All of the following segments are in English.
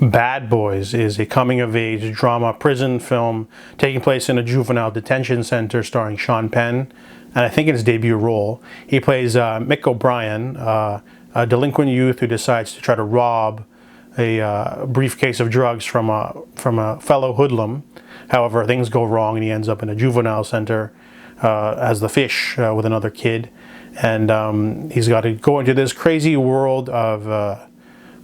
Bad Boys is a coming-of-age drama prison film taking place in a juvenile detention center starring Sean Penn, and I think in his debut role. He plays Mick O'Brien, a delinquent youth who decides to try to rob a briefcase of drugs from a fellow hoodlum. However, things go wrong and he ends up in a juvenile center as the fish with another kid. And he's got to go into this crazy world of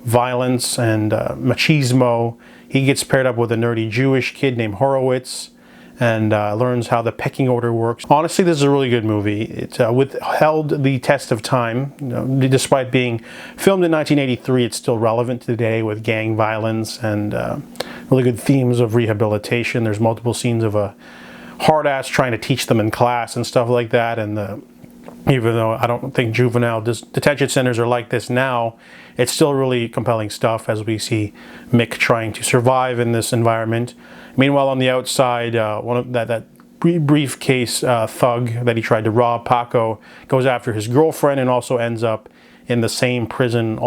violence and machismo. He gets paired up with a nerdy Jewish kid named Horowitz and learns how the pecking order works. Honestly, this is a really good movie. It withheld the test of time. Despite being filmed in 1983, it's still relevant today with gang violence and really good themes of rehabilitation. There's multiple scenes of a hard ass trying to teach them in class and stuff like that, and even though I don't think juvenile detention centers are like this now, it's still really compelling stuff as we see Mick trying to survive in this environment. Meanwhile, on the outside, one of that briefcase thug that he tried to rob, Paco, goes after his girlfriend and also ends up in the same prison.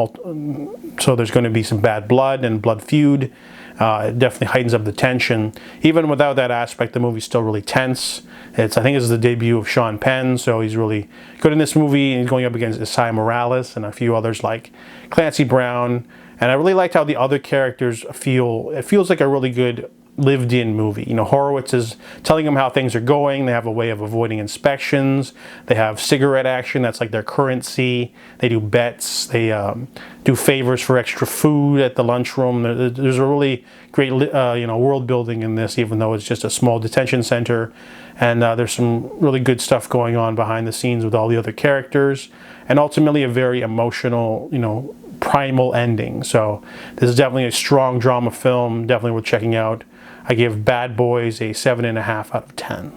So there's going to be some bad blood and blood feud. It definitely heightens up the tension. Even without that aspect, the movie's still really tense. I think this is the debut of Sean Penn, so he's really good in this movie. He's going up against Isai Morales and a few others like Clancy Brown. And I really liked how the other characters feel. It feels like a really good lived-in movie. You know, Horowitz is telling them how things are going. They have a way of avoiding inspections. They have cigarette action. That's like their currency. They do bets. They do favors for extra food at the lunchroom. There's a really great, world building in this, even though it's just a small detention center. And there's some really good stuff going on behind the scenes with all the other characters. And ultimately a very emotional, primal ending. So this is definitely a strong drama film, definitely worth checking out. I give Bad Boys a 7.5 out of 10.